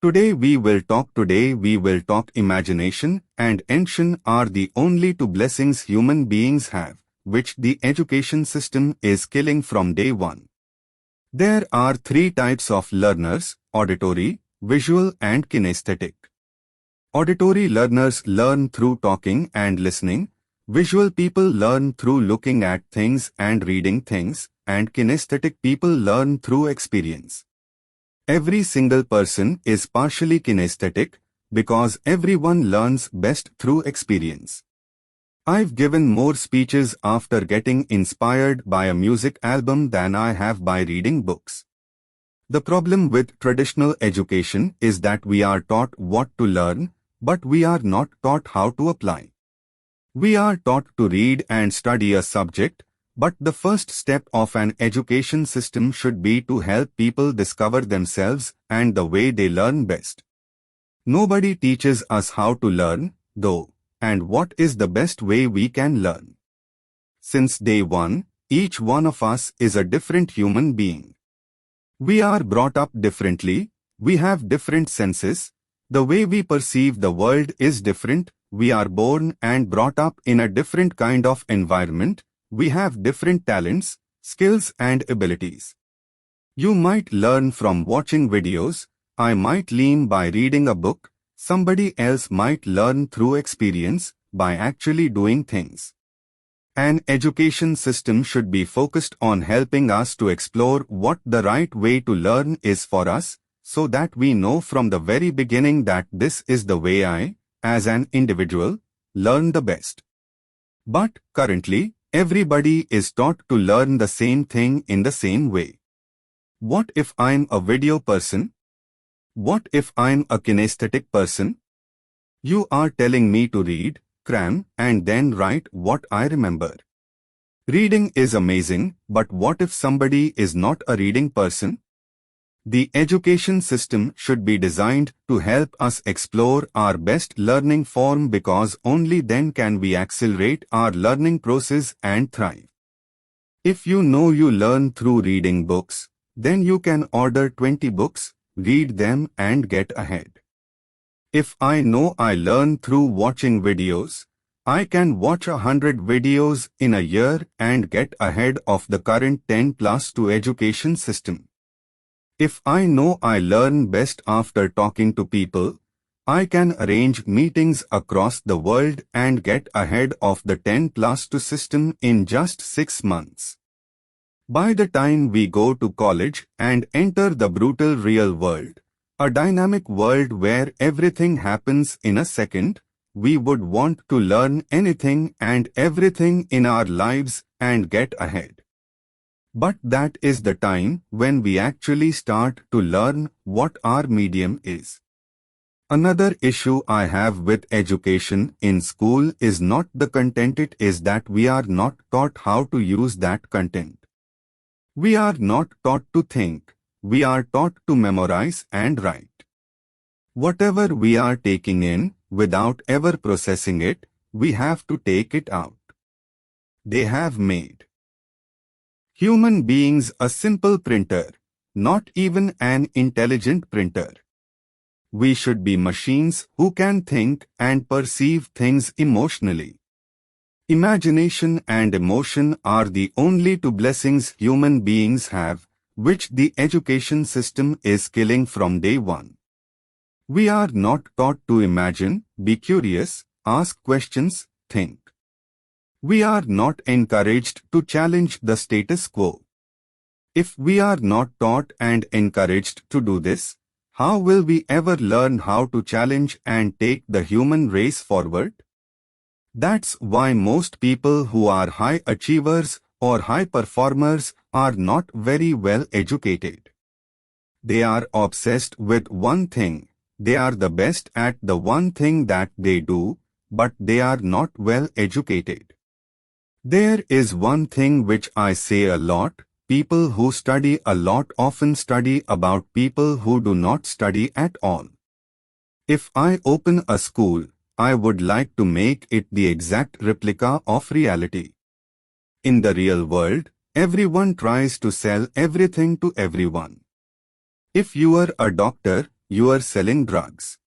Today we will talk imagination and intention are the only two blessings human beings have, which the education system is killing from day one. There are three types of learners: auditory, visual and kinesthetic. Auditory learners learn through talking and listening. Visual people learn through looking at things and reading things, and kinesthetic people learn through experience. Every single person is partially kinesthetic because everyone learns best through experience. I've given more speeches after getting inspired by a music album than I have by reading books. The problem with traditional education is that we are taught what to learn, but we are not taught how to apply. We are taught to read and study a subject, but the first step of an education system should be to help people discover themselves and the way they learn best. Nobody teaches us how to learn, though, and what is the best way we can learn. Since day one, each one of us is a different human being. We are brought up differently, we have different senses, the way we perceive the world is different, we are born and brought up in a different kind of environment. We have different talents, skills and abilities. You might learn from watching videos, I might learn by reading a book, somebody else might learn through experience, by actually doing things. An education system should be focused on helping us to explore what the right way to learn is for us, so that we know from the very beginning that this is the way I, as an individual, learn the best. But currently, everybody is taught to learn the same thing in the same way. What if I'm a video person? What if I'm a kinesthetic person? You are telling me to read, cram, and then write what I remember. Reading is amazing, but what if somebody is not a reading person? The education system should be designed to help us explore our best learning form because only then can we accelerate our learning process and thrive. If you know you learn through reading books, then you can order 20 books, read them and get ahead. If I know I learn through watching videos, I can watch 100 videos in a year and get ahead of the current 10+2 education system. If I know I learn best after talking to people, I can arrange meetings across the world and get ahead of the 10+2 system in just 6 months. By the time we go to college and enter the brutal real world, a dynamic world where everything happens in a second, we would want to learn anything and everything in our lives and get ahead. But that is the time when we actually start to learn what our medium is. Another issue I have with education in school is not the content, it is that we are not taught how to use that content. We are not taught to think, we are taught to memorize and write. Whatever we are taking in, without ever processing it, we have to take it out. They have made human beings a simple printer, not even an intelligent printer. We should be machines who can think and perceive things emotionally. Imagination and emotion are the only two blessings human beings have, which the education system is killing from day one. We are not taught to imagine, be curious, ask questions, think. We are not encouraged to challenge the status quo. If we are not taught and encouraged to do this, how will we ever learn how to challenge and take the human race forward? That's why most people who are high achievers or high performers are not very well educated. They are obsessed with one thing. They are the best at the one thing that they do, but they are not well educated. There is one thing which I say a lot: people who study a lot often study about people who do not study at all. If I open a school, I would like to make it the exact replica of reality. In the real world, everyone tries to sell everything to everyone. If you are a doctor, you are selling drugs.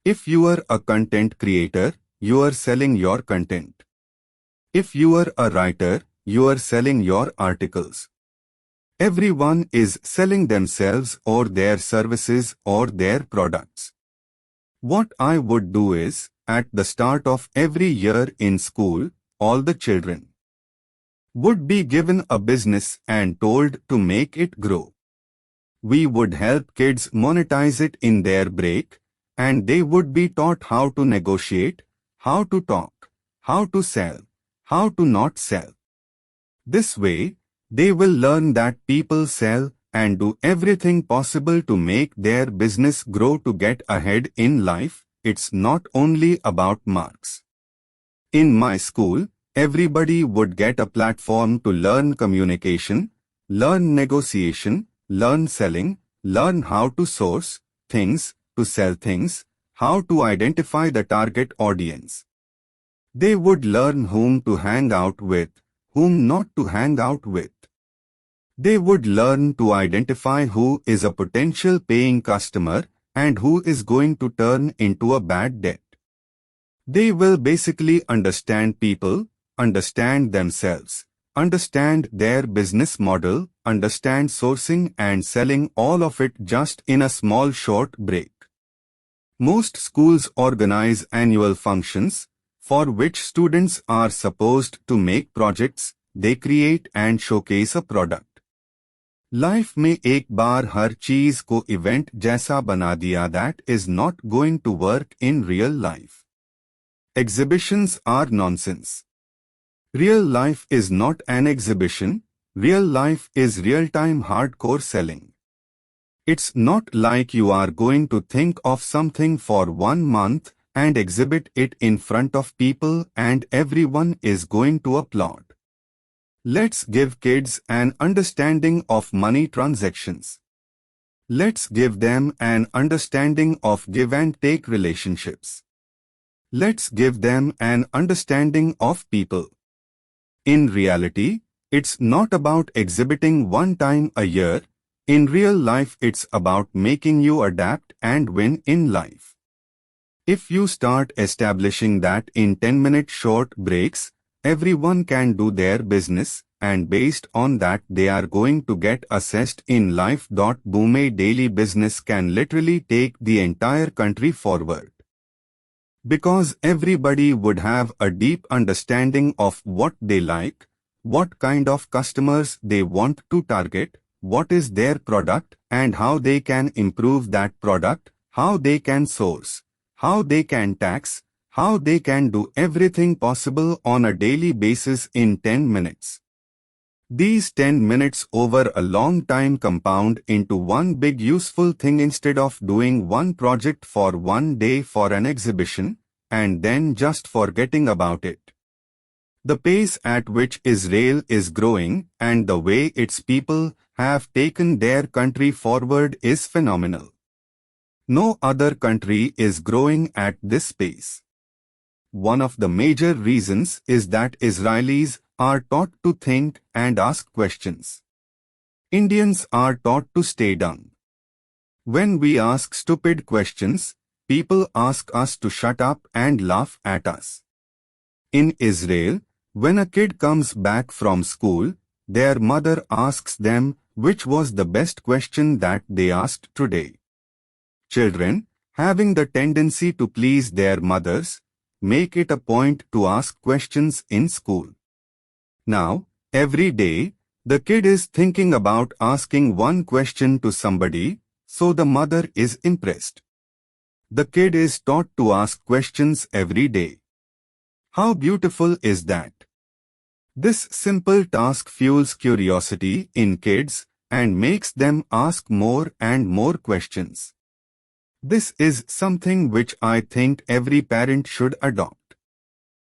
If you are a content creator, you are selling your content. If you are a writer, you are selling your articles. Everyone is selling themselves or their services or their products. What I would do is, at the start of every year in school, all the children would be given a business and told to make it grow. We would help kids monetize it in their break, and they would be taught how to negotiate, how to talk, how to sell, how to not sell. This way, they will learn that people sell and do everything possible to make their business grow to get ahead in life. It's not only about marks. In my school, everybody would get a platform to learn communication, learn negotiation, learn selling, learn how to source things, to sell things, how to identify the target audience. They would learn whom to hang out with, whom not to hang out with. They would learn to identify who is a potential paying customer and who is going to turn into a bad debt. They will basically understand people, understand themselves, understand their business model, understand sourcing and selling, all of it just in a small short break. Most schools organize annual functions, for which students are supposed to make projects, they create and showcase a product. Life में एक बार हर चीज को event जैसा बना दिया that is not going to work in real life. Exhibitions are nonsense. Real life is not an exhibition, real life is real-time hardcore selling. It's not like you are going to think of something for 1 month and exhibit it in front of people and everyone is going to applaud. Let's give kids an understanding of money transactions. Let's give them an understanding of give and take relationships. Let's give them an understanding of people. In reality, it's not about exhibiting one time a year. In real life, it's about making you adapt and win in life. If you start establishing that in 10-minute short breaks, everyone can do their business, and based on that they are going to get assessed in life. Boom, a daily business can literally take the entire country forward. Because everybody would have a deep understanding of what they like, what kind of customers they want to target, what is their product, and how they can improve that product, how they can source, how they can tax, how they can do everything possible on a daily basis in 10 minutes. These 10 minutes over a long time compound into one big useful thing instead of doing one project for 1 day for an exhibition, and then just forgetting about it. The pace at which Israel is growing and the way its people have taken their country forward is phenomenal. No other country is growing at this pace. One of the major reasons is that Israelis are taught to think and ask questions. Indians are taught to stay dumb. When we ask stupid questions, people ask us to shut up and laugh at us. In Israel, when a kid comes back from school, their mother asks them which was the best question that they asked today. Children, having the tendency to please their mothers, make it a point to ask questions in school. Now, every day, the kid is thinking about asking one question to somebody, so the mother is impressed. The kid is taught to ask questions every day. How beautiful is that? This simple task fuels curiosity in kids and makes them ask more and more questions. This is something which I think every parent should adopt.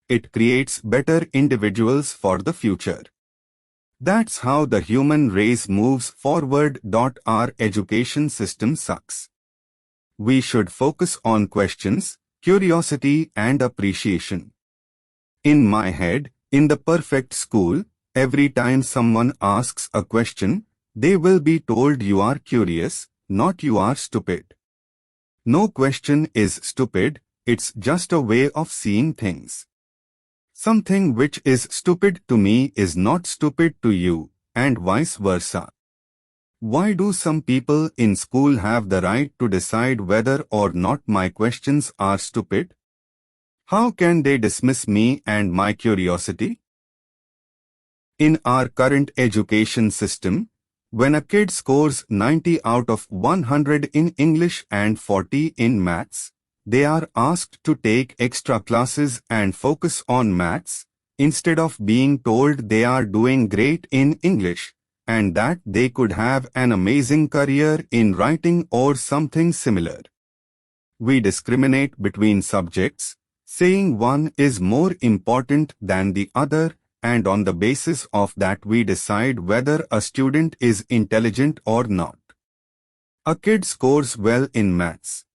It creates better individuals for the future. That's how the human race moves forward. Our education system sucks. We should focus on questions, curiosity and appreciation. In my head, in the perfect school, every time someone asks a question, they will be told you are curious, not you are stupid. No question is stupid, it's just a way of seeing things. Something which is stupid to me is not stupid to you, and vice versa. Why do some people in school have the right to decide whether or not my questions are stupid? How can they dismiss me and my curiosity? In our current education system, when a kid scores 90 out of 100 in English and 40 in maths, they are asked to take extra classes and focus on maths, instead of being told they are doing great in English, and that they could have an amazing career in writing or something similar. We discriminate between subjects, saying one is more important than the other, and on the basis of that we decide whether a student is intelligent or not. A kid scores well in maths.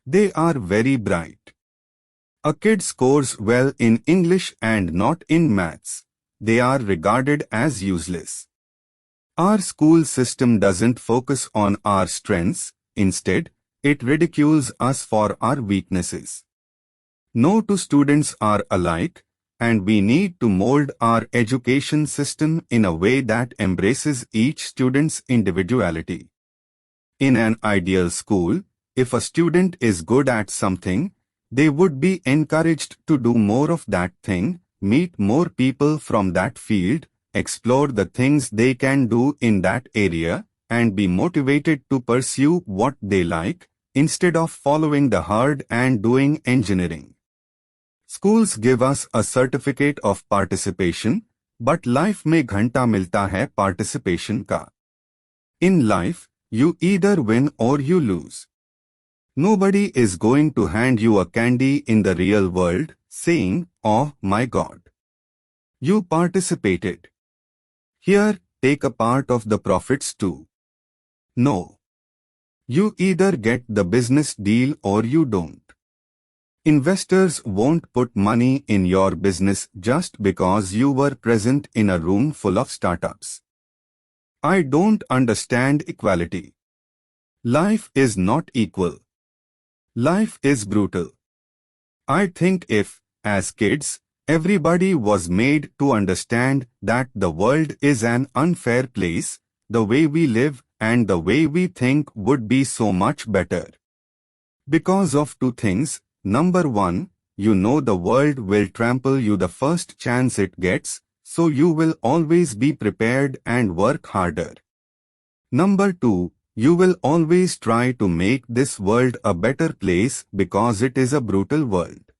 They are very bright. A kid scores well in English and not in maths. They are regarded as useless. Our school system doesn't focus on our strengths, instead, it ridicules us for our weaknesses. No two students are alike, and we need to mold our education system in a way that embraces each student's individuality. In an ideal school, if a student is good at something, they would be encouraged to do more of that thing, meet more people from that field, explore the things they can do in that area, and be motivated to pursue what they like, instead of following the herd and doing engineering. Schools give us a certificate of participation, but life में घंटा मिलता है participation का. In life, you either win or you lose. Nobody is going to hand you a candy in the real world, saying, "Oh my God, you participated. Here, take a part of the profits too." No. You either get the business deal or you don't. Investors won't put money in your business just because you were present in a room full of startups. I don't understand equality. Life is not equal. Life is brutal. I think if, as kids, everybody was made to understand that the world is an unfair place, the way we live and the way we think would be so much better. Because of two things. Number one, you know the world will trample you the first chance it gets, so you will always be prepared and work harder. Number two, you will always try to make this world a better place because it is a brutal world.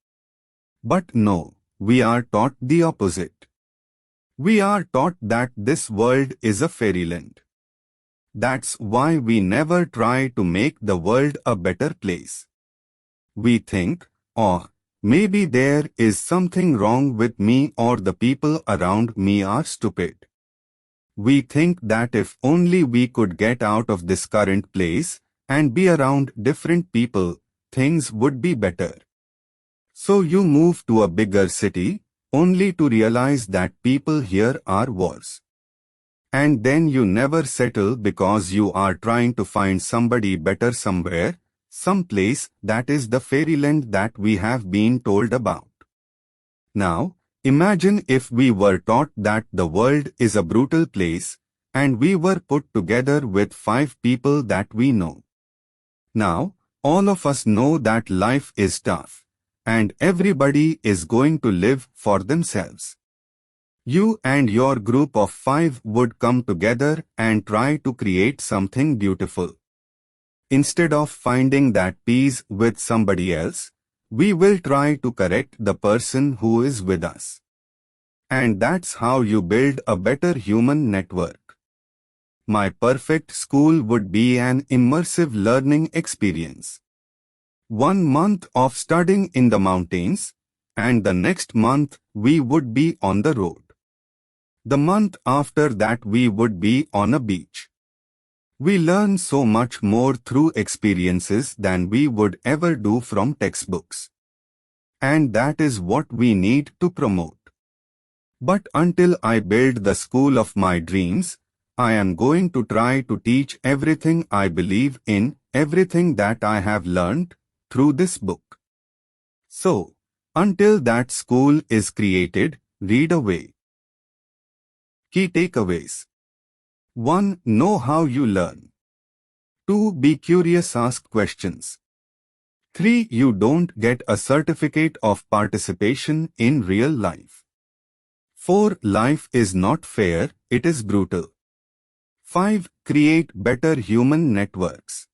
But no, we are taught the opposite. We are taught that this world is a fairyland. That's why we never try to make the world a better place. We think, "Oh, maybe there is something wrong with me or the people around me are stupid." We think that if only we could get out of this current place and be around different people, things would be better. So you move to a bigger city, only to realize that people here are worse. And then you never settle because you are trying to find somebody better somewhere, some place that is the fairyland that we have been told about. Now, imagine if we were taught that the world is a brutal place, and we were put together with 5 people that we know. Now, all of us know that life is tough, and everybody is going to live for themselves. You and your group of 5 would come together and try to create something beautiful. Instead of finding that peace with somebody else, we will try to correct the person who is with us. And that's how you build a better human network. My perfect school would be an immersive learning experience. 1 month of studying in the mountains, and the next month we would be on the road. The month after that we would be on a beach. We learn so much more through experiences than we would ever do from textbooks. And that is what we need to promote. But until I build the school of my dreams, I am going to try to teach everything I believe in, everything that I have learned through this book. So, until that school is created, read away. Key takeaways. 1. Know how you learn. 2. Be curious, ask questions. 3. You don't get a certificate of participation in real life. 4. Life is not fair, it is brutal. 5. Create better human networks.